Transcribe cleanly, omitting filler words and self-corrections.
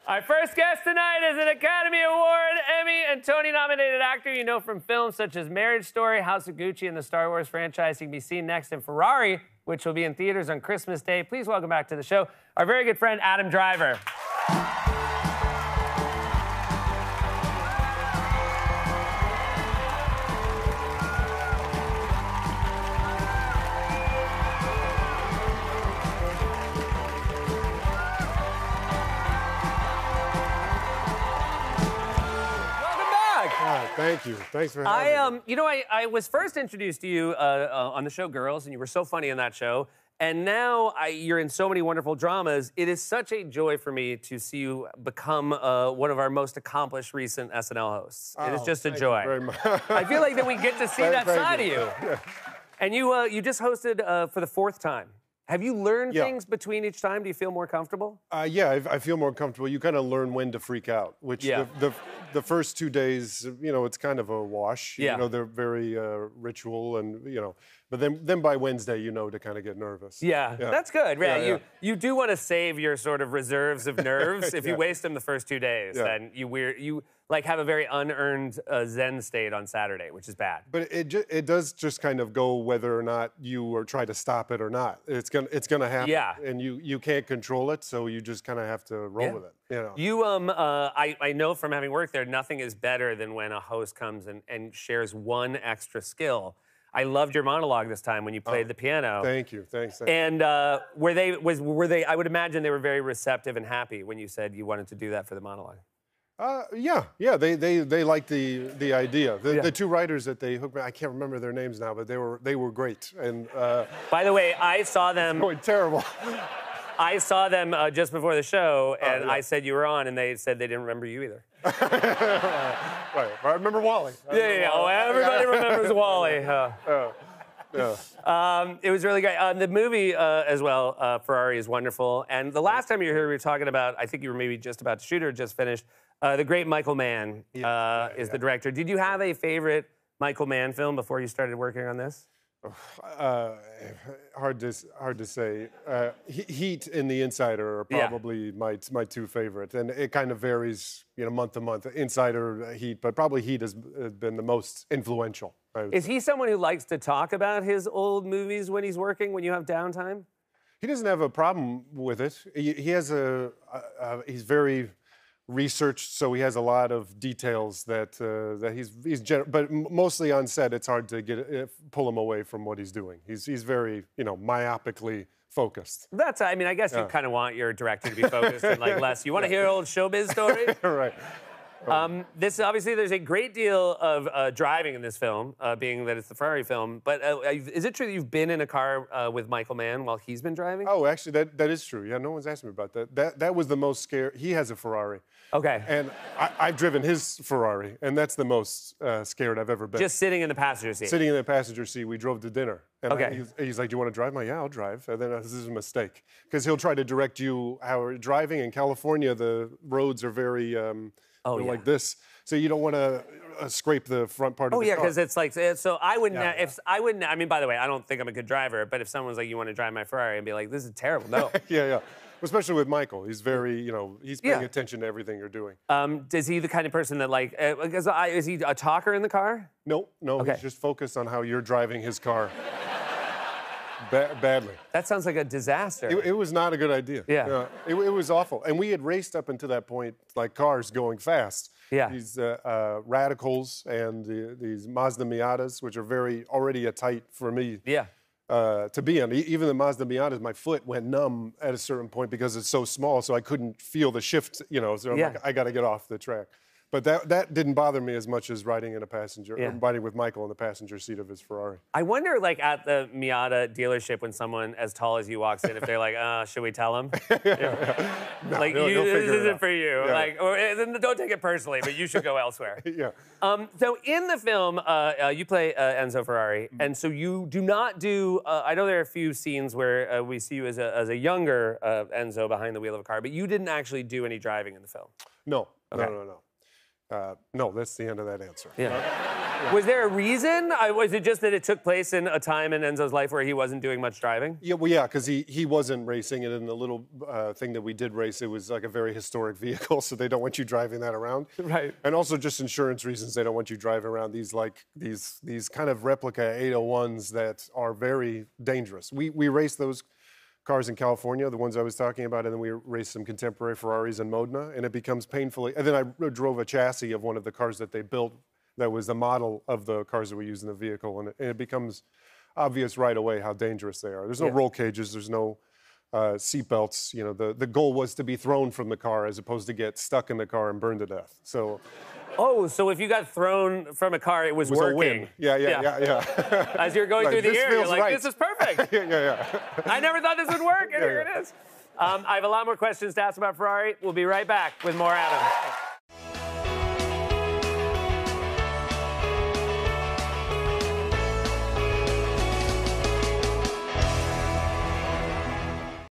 Our first guest tonight is an Academy Award, Emmy, and Tony-nominated actor you know from films such as Marriage Story, House of Gucci, and the Star Wars franchise. He can be seen next in Ferrari, which will be in theaters on Christmas Day. Please welcome back to the show our very good friend, Adam Driver. Thank you. Thanks for having me. You know, I was first introduced to you on the show Girls, and you were so funny in that show. And now you're in so many wonderful dramas. It is such a joy for me to see you become one of our most accomplished recent SNL hosts. It is just a joy. Very much. I feel like that we get to see that side of you. Yeah. And you just hosted for the fourth time. Have you learned things between each time? Do you feel more comfortable? Yeah, I feel more comfortable. You kind of learn when to freak out, which the first 2 days, you know, it's kind of a wash. Yeah. You know, they're very ritual and, you know, but then by Wednesday, you know, to kind of get nervous. Yeah, that's good. Yeah, Yeah, you do want to save your sort of reserves of nerves. If you waste them the first 2 days, then you like have a very unearned Zen state on Saturday, which is bad. But it does just kind of go whether or not you are trying to stop it or not. It's gonna happen. Yeah. And you can't control it, so you just kind of have to roll with it. You know. I know from having worked there, nothing is better than when a host comes and shares one extra skill. I loved your monologue this time when you played the piano. Thank you. Thanks. And were they? I would imagine they were very receptive and happy when you said you wanted to do that for the monologue. Yeah. They liked the idea. The two writers that they hooked me, I can't remember their names now, but they were great. And by the way, I saw them. Going terrible. I saw them just before the show, and I said you were on, and they said they didn't remember you either. Right. I remember Wally. Oh, everybody remembers Wally. It was really great. The movie as well, Ferrari, is wonderful. And the last time you were here, we were talking about, I think you were maybe just about to shoot or just finished, the great Michael Mann is the director. Did you have a favorite Michael Mann film before you started working on this? Hard to say. Heat and The Insider are probably my two favorites, and it kind of varies, you know, month to month. Insider, Heat, but probably Heat has been the most influential. Is he someone who likes to talk about his old movies when he's working, when you have downtime? He doesn't have a problem with it. He has he's very researched, so he has a lot of details that but mostly on set, it's hard to pull him away from what he's doing. He's very, you know, myopically focused. I mean, I guess you kind of want your director to be focused and like less. You want to hear an old showbiz story? Right. Obviously, there's a great deal of driving in this film, being that it's the Ferrari film. But is it true that you've been in a car with Michael Mann while he's been driving? Oh, actually, that is true. Yeah, no one's asked me about that. That was the most scary. He has a Ferrari. Okay. And I've driven his Ferrari, and that's the most scared I've ever been. Just sitting in the passenger seat? Sitting in the passenger seat. We drove to dinner. And he's like, do you want to drive? I'm like, yeah, I'll drive. And then this is a mistake. Because he'll try to direct you how we're driving. In California, the roads are very... like this, so you don't want to scrape the front part of the car. Oh yeah, because it's like, so I wouldn't, I mean, by the way, I don't think I'm a good driver, but if someone was like, you want to drive my Ferrari, I'd be like, this is terrible, no. Yeah. Especially with Michael, he's very, you know, he's paying attention to everything you're doing. Is he the kind of person that like, is he a talker in the car? No, he's just focused on how you're driving his car. Badly. That sounds like a disaster. It was not a good idea. Yeah. It was awful. And we had raced up until that point, like cars going fast. Yeah. These Radicals and these Mazda Miatas, which are already a tight for me. Yeah. To be on. Even the Mazda Miatas, my foot went numb at a certain point because it's so small, so I couldn't feel the shift, you know, so I'm like, I got to get off the track. But that didn't bother me as much as riding riding with Michael in the passenger seat of his Ferrari. I wonder, like, at the Miata dealership when someone as tall as you walks in, if they're like, should we tell him? No, like, this isn't for you. Yeah. Like, don't take it personally, but you should go elsewhere. So in the film, you play Enzo Ferrari, and so you do not do, I know there are a few scenes where we see you as a younger Enzo behind the wheel of a car, but you didn't actually do any driving in the film. No, no. No, that's the end of that answer. Yeah. Was there a reason? Was it just that it took place in a time in Enzo's life where he wasn't doing much driving? Yeah, well, yeah, because he wasn't racing, and in the little thing that we did race, it was like a very historic vehicle, so they don't want you driving that around. Right. And also just insurance reasons, they don't want you driving around these kind of replica 801s that are very dangerous. We raced those cars in California, the ones I was talking about, and then we raced some contemporary Ferraris in Modena, and it becomes painfully. And then I drove a chassis of one of the cars that they built that was the model of the cars that we use in the vehicle, and it becomes obvious right away how dangerous they are. There's no roll cages, there's no seat belts. You know, the goal was to be thrown from the car as opposed to get stuck in the car and burned to death. So. Oh, so if you got thrown from a car, it was working. A win. Yeah. As you're going through the air, you're like, this is perfect. Yeah. I never thought this would work, and here it is. I have a lot more questions to ask about Ferrari. We'll be right back with more Adam.